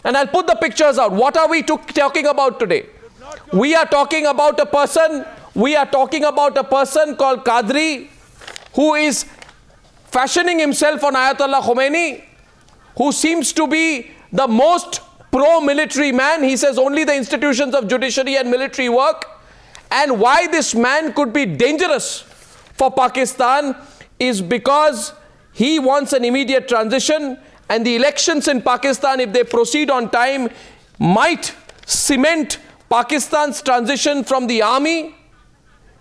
And I'll put the pictures out. What are we talking about today? We are talking about a person, called Qadri, who is fashioning himself on Ayatollah Khomeini, who seems to be the most pro-military man. He says only the institutions of judiciary and military work. And why this man could be dangerous for Pakistan is because he wants an immediate transition, and the elections in Pakistan, if they proceed on time, might cement Pakistan's transition from the army,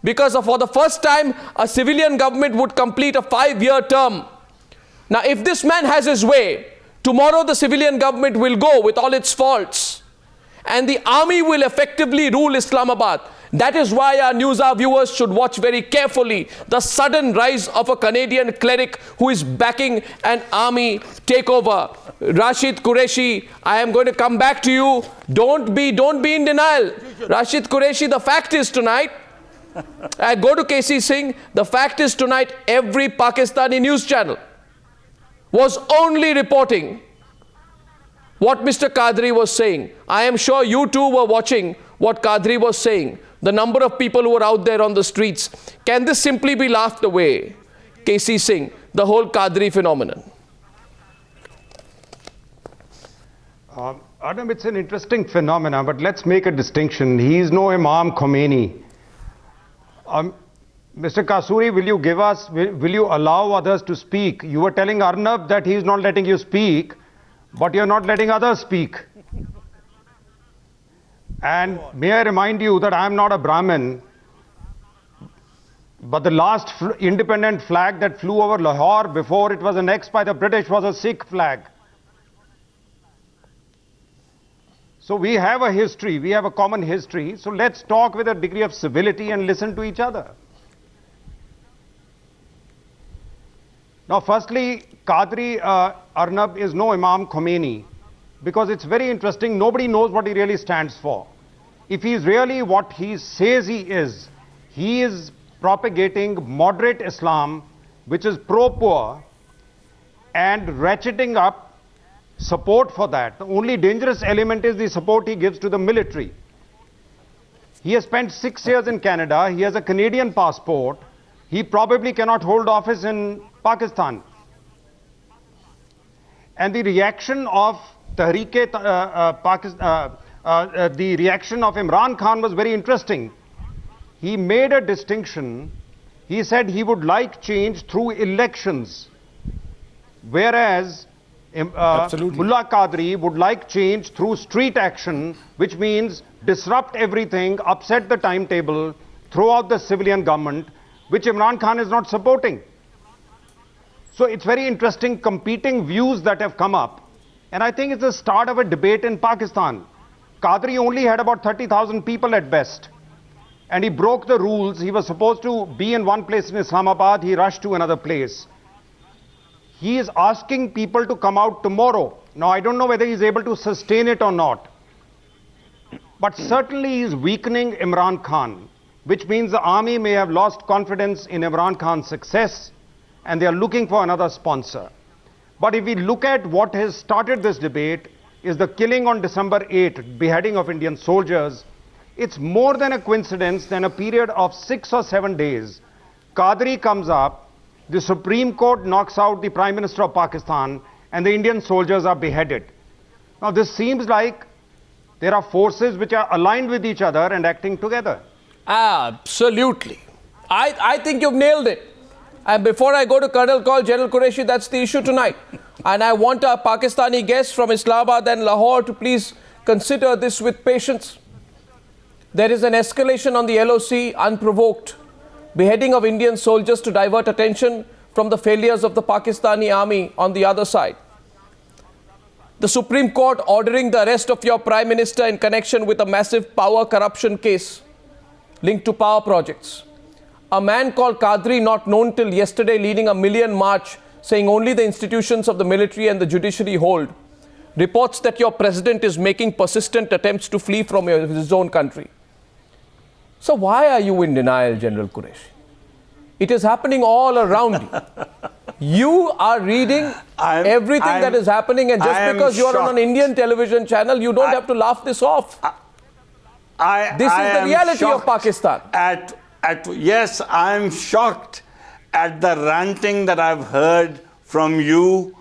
because for the first time a civilian government would complete a 5-year term. Now if this man has his way, tomorrow the civilian government will go with all its faults, and the army will effectively rule Islamabad. That is why our Newshour viewers should watch very carefully the sudden rise of a Canadian cleric who is backing an army takeover. Rashid Qureshi, I am going to come back to you. Don't be in denial. Rashid Qureshi, the fact is tonight, I go to KC Singh, the fact is tonight every Pakistani news channel was only reporting what Mr. Qadri was saying. I am sure you too were watching what Qadri was saying. The number of people who were out there on the streets. Can this simply be laughed away? KC Singh, the whole Qadri phenomenon. Adam, it's an interesting phenomenon, but let's make a distinction. He is no Imam Khomeini. Mr. Kasuri, will you allow others to speak? You were telling Arnab that he is not letting you speak, but you're not letting others speak. And may I remind you that I am not a Brahmin, but the last independent flag that flew over Lahore before it was annexed by the British was a Sikh flag. So we have a history, we have a common history, so let's talk with a degree of civility and listen to each other. Now firstly, Qadri Arnab is no Imam Khomeini, because it's very interesting, nobody knows what he really stands for. If he is really what he says he is propagating moderate Islam, which is pro-poor, and ratcheting up support for that. The only dangerous element is the support he gives to the military. He has spent 6 years in Canada, he has a Canadian passport, he probably cannot hold office in Pakistan. And the reaction of the reaction of Imran Khan was very interesting. He made a distinction. He said he would like change through elections, whereas Mullah Qadri would like change through street action, which means disrupt everything, upset the timetable, throw out the civilian government, which Imran Khan is not supporting. So it's very interesting competing views that have come up. And I think it's the start of a debate in Pakistan. Qadri only had about 30,000 people at best. And he broke the rules. He was supposed to be in one place in Islamabad. He rushed to another place. He is asking people to come out tomorrow. Now, I don't know whether he's able to sustain it or not. But certainly he is weakening Imran Khan, which means the army may have lost confidence in Imran Khan's success, and they are looking for another sponsor. But if we look at what has started this debate, is the killing on December 8, beheading of Indian soldiers. It's more than a coincidence than a period of 6 or 7 days. Qadri comes up, the Supreme Court knocks out the Prime Minister of Pakistan, and the Indian soldiers are beheaded. Now this seems like there are forces which are aligned with each other and acting together. Absolutely. I think you've nailed it. And before I go to Colonel Call, General Qureshi, that's the issue tonight. And I want our Pakistani guests from Islamabad and Lahore to please consider this with patience. There is an escalation on the LOC, unprovoked. Beheading of Indian soldiers to divert attention from the failures of the Pakistani army on the other side. The Supreme Court ordering the arrest of your Prime Minister in connection with a massive power corruption case linked to power projects. A man called Qadri, not known till yesterday, leading a million march saying only the institutions of the military and the judiciary hold. Reports that your president is making persistent attempts to flee from his own country. So why are you in denial, General Qureshi? It is happening all around you. You are reading everything that is happening, and just because you are on an Indian television channel, you don't have to laugh this off. This is the reality of Pakistan. Yes, I am shocked at the ranting that I've heard from you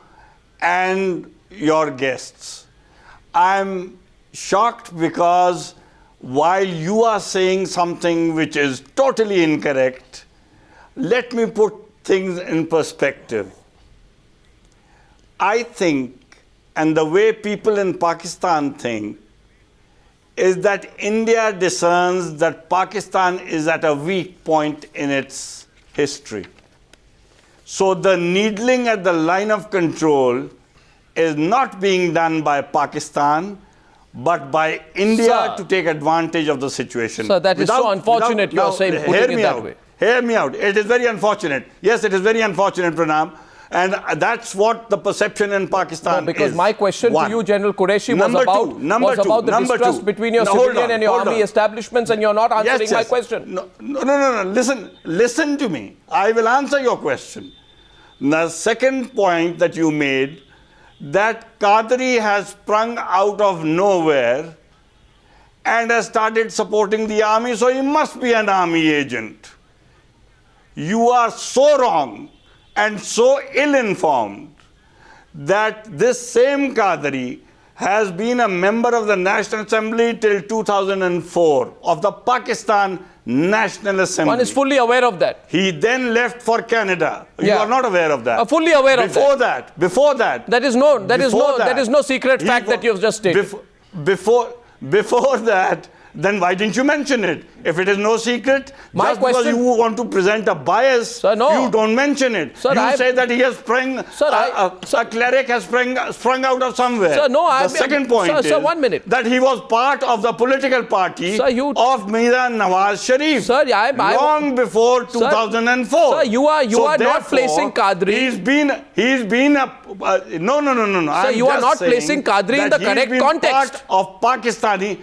and your guests. I'm shocked because while you are saying something which is totally incorrect, let me put things in perspective. I think, and the way people in Pakistan think, is that India discerns that Pakistan is at a weak point in its history. So the needling at the line of control is not being done by Pakistan, but by India to take advantage of the situation. So that is so unfortunate you are saying, putting it that way. Hear me out. It is very unfortunate. Yes, it is very unfortunate, Pranam. And that's what the perception in Pakistan is. Because my question to you, General Qureshi, was about the distrust between your civilian and your army establishments, and you're not answering my question. No. Listen to me. I will answer your question. The second point that you made, that Qadri has sprung out of nowhere and has started supporting the army, so he must be an army agent. You are so wrong and so ill-informed that this same Qadri has been a member of the National Assembly till 2004 of the Pakistan National Assembly. One is fully aware of that. He then left for Canada. You are not aware of that. Fully aware of that. Before that. That is no secret fact that you have just stated. Before that, then why didn't you mention it? If it is no secret, just because you want to present a bias, you don't mention it. You say that he has sprung, a cleric has sprung out of somewhere. The second point is that he was part of the political party of Mirza Nawaz Sharif long before 2004. Sir, you are not placing Qadri. He's been a no. Sir, you are not placing Qadri in the correct context. Part of Pakistani.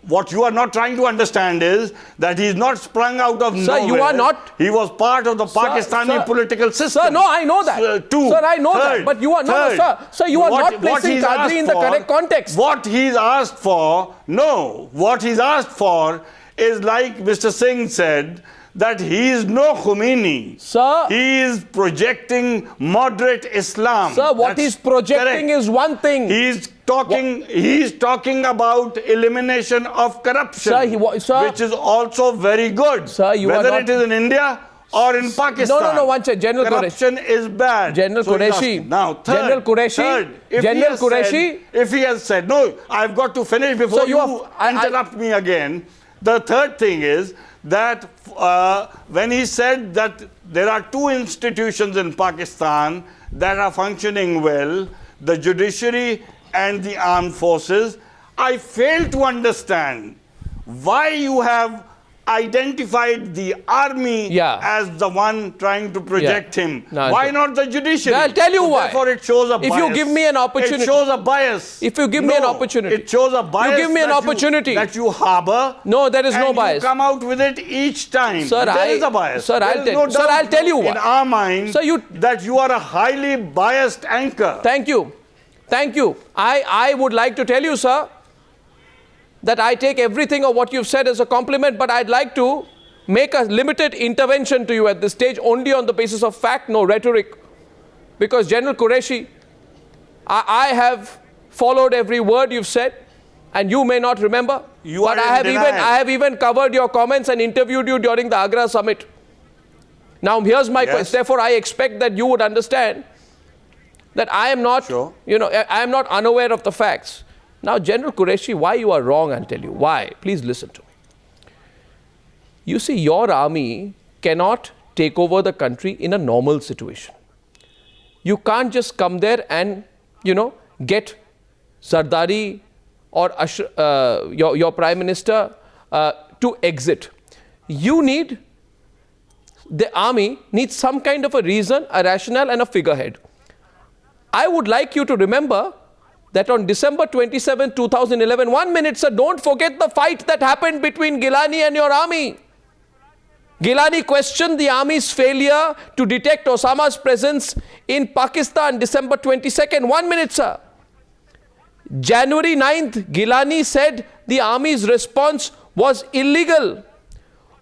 What you are not trying to understand is that he is not sprung out of nowhere. Sir, you are not. He was part of the Pakistani political system. Sir, no, I know that. Sir, I know that. But you are not. Sir, you are not placing Qadri in the correct context. What he's asked for, what he's asked for is, like Mr. Singh said, that he is no Khomeini. Sir, he is projecting moderate Islam. Sir, what he's projecting is one thing. He's talking about elimination of corruption, which is also very good. Sir, whether it is in India or in Pakistan. No, one second. General corruption is bad. General Qureshi. Now, third, if he has said, no, I've got to finish before you interrupt me again. The third thing is that when he said that there are two institutions in Pakistan that are functioning well, the judiciary and the armed forces, I fail to understand why you have identified the army as the one trying to project him. Why not the judiciary? I'll tell you why. Therefore, it shows a bias. If you give me an opportunity. It shows a bias. If you give me an opportunity. It shows a bias. You give me an opportunity. That you harbor. No, there is no bias. You come out with it each time. Sir, there is a bias. Sir, I'll tell you why. In our mind, that you are a highly biased anchor. Thank you. I would like to tell you, sir, that I take everything of what you've said as a compliment, but I'd like to make a limited intervention to you at this stage, only on the basis of fact, no rhetoric. Because General Qureshi, I have followed every word you've said, and you may not remember, but I have even covered your comments and interviewed you during the Agra summit. Now here's my question. Therefore, I expect that you would understand that I am not, I am not unaware of the facts. Now, General Qureshi, why you are wrong, I'll tell you. Why? Please listen to me. You see, your army cannot take over the country in a normal situation. You can't just come there and, get Zardari or your Prime Minister to exit. The army needs some kind of a reason, a rationale and a figurehead. I would like you to remember that on December 27, 2011, 1 minute, sir, don't forget the fight that happened between Gilani and your army. Gilani questioned the army's failure to detect Osama's presence in Pakistan, December 22nd. 1 minute, sir. January 9th, Gilani said the army's response was illegal.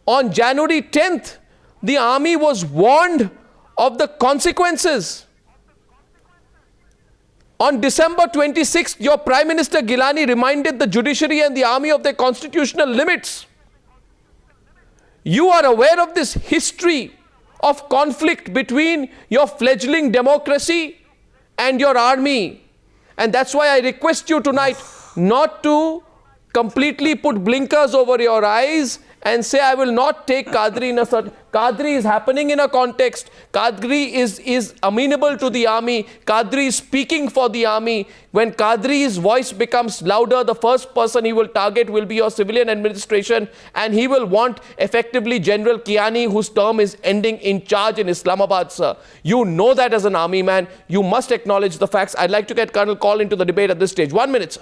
On January 10th, the army was warned of the consequences. On December 26th, your Prime Minister Gilani reminded the judiciary and the army of their constitutional limits. You are aware of this history of conflict between your fledgling democracy and your army. And that's why I request you tonight not to completely put blinkers over your eyes and say, I will not take Qadri in a certain... Qadri is happening in a context. Qadri is amenable to the army. Qadri is speaking for the army. When Qadri's voice becomes louder, the first person he will target will be your civilian administration, and he will want effectively General Kiani, whose term is ending, in charge in Islamabad, sir. You know that as an army man. You must acknowledge the facts. I'd like to get Colonel Kaul into the debate at this stage. 1 minute, sir.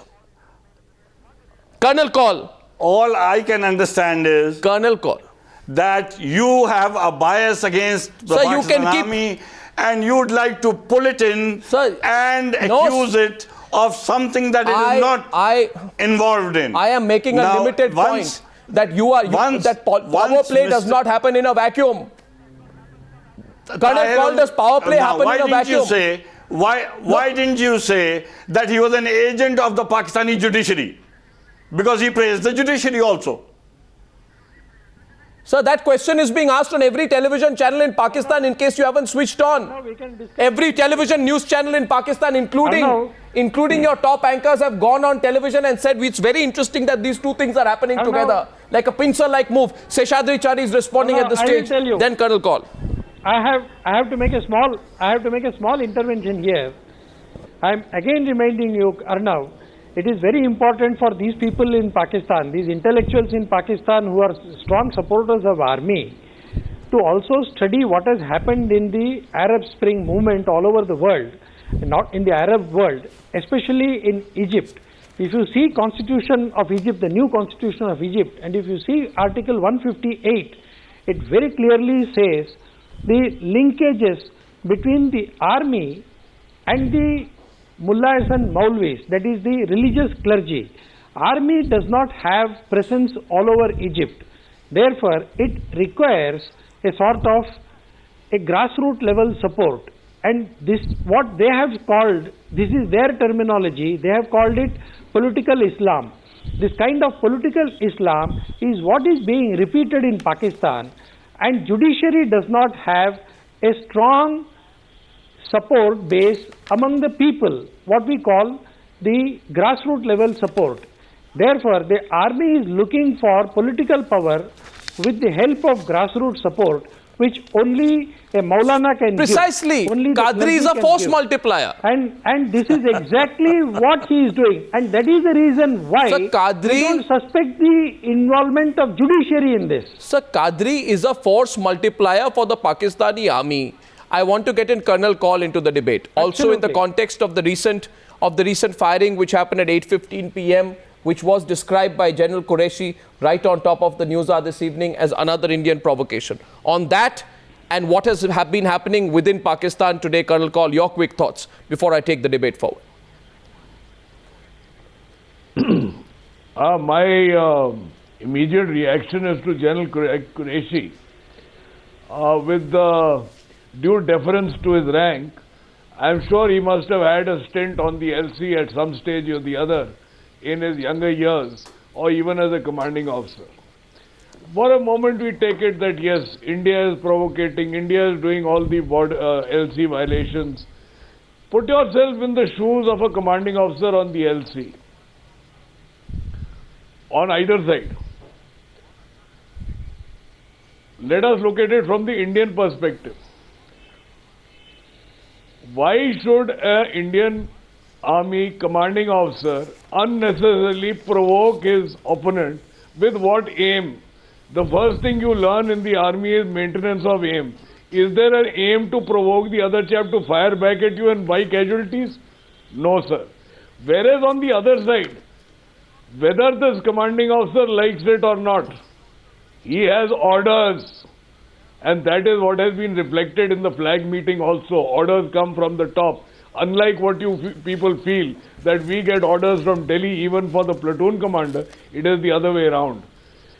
Colonel Kaul. All I can understand is Colonel Kaul, that you have a bias against the Pakistan army, and you'd like to pull it in, sir, and accuse it of something that it is not involved in. I am making a limited point that power play does not happen in a vacuum. Colonel Kaul, does power play happen in a vacuum? Why didn't you say that he was an agent of the Pakistani judiciary? Because he praised the judiciary also. Sir, that question is being asked on every television channel in Pakistan, in case you haven't switched on. Every television news channel in Pakistan, including your top anchors, have gone on television and said it's very interesting that these two things are happening together. Like a pincer-like move. Seshadri Chari is responding at the stage. Then Colonel Kaul. I have to make a small intervention here. I am again reminding you, Arnav, it is very important for these people in Pakistan, these intellectuals in Pakistan who are strong supporters of army, to also study what has happened in the Arab Spring movement all over the world, not in the Arab world, especially in Egypt. If you see Constitution of Egypt, the new Constitution of Egypt, and if you see Article 158, it very clearly says the linkages between the army and the Mullahs and Maulvis, that is the religious clergy. Army does not have presence all over Egypt. Therefore, it requires a sort of a grassroots level support. And this, what they have called, this is their terminology, they have called it political Islam. This kind of political Islam is what is being repeated in Pakistan, and judiciary does not have a strong support base among the people, what we call the grassroots level support. Therefore, the army is looking for political power with the help of grassroots support, which only a Maulana can Precisely. give. Precisely. Qadri is a force multiplier. And this is exactly what he is doing. And that is the reason why we don't suspect the involvement of judiciary in this. Sir, Qadri is a force multiplier for the Pakistani army. I want to get in Colonel Kaul into the debate. Absolutely. Also in the context of the recent firing which happened at 8:15 p.m., which was described by General Qureshi right on top of the Newshour this evening as another Indian provocation. On that and what has been happening within Pakistan today, Colonel Kaul, your quick thoughts before I take the debate forward. My immediate reaction is to General Qureshi. With the due deference to his rank, I'm sure he must have had a stint on the LC at some stage or the other in his younger years, or even as a commanding officer. For a moment we take it that yes, India is provocating, India is doing all the LC violations. Put yourself in the shoes of a commanding officer on the LC, on either side. Let us look at it from the Indian perspective. Why should an Indian Army commanding officer unnecessarily provoke his opponent? With what aim? The first thing you learn in the army is maintenance of aim. Is there an aim to provoke the other chap to fire back at you and buy casualties? No, sir. Whereas on the other side, whether this commanding officer likes it or not, he has orders And that is what has been reflected in the flag meeting also. Orders come from the top. Unlike what you people feel, that we get orders from Delhi even for the platoon commander, it is the other way around.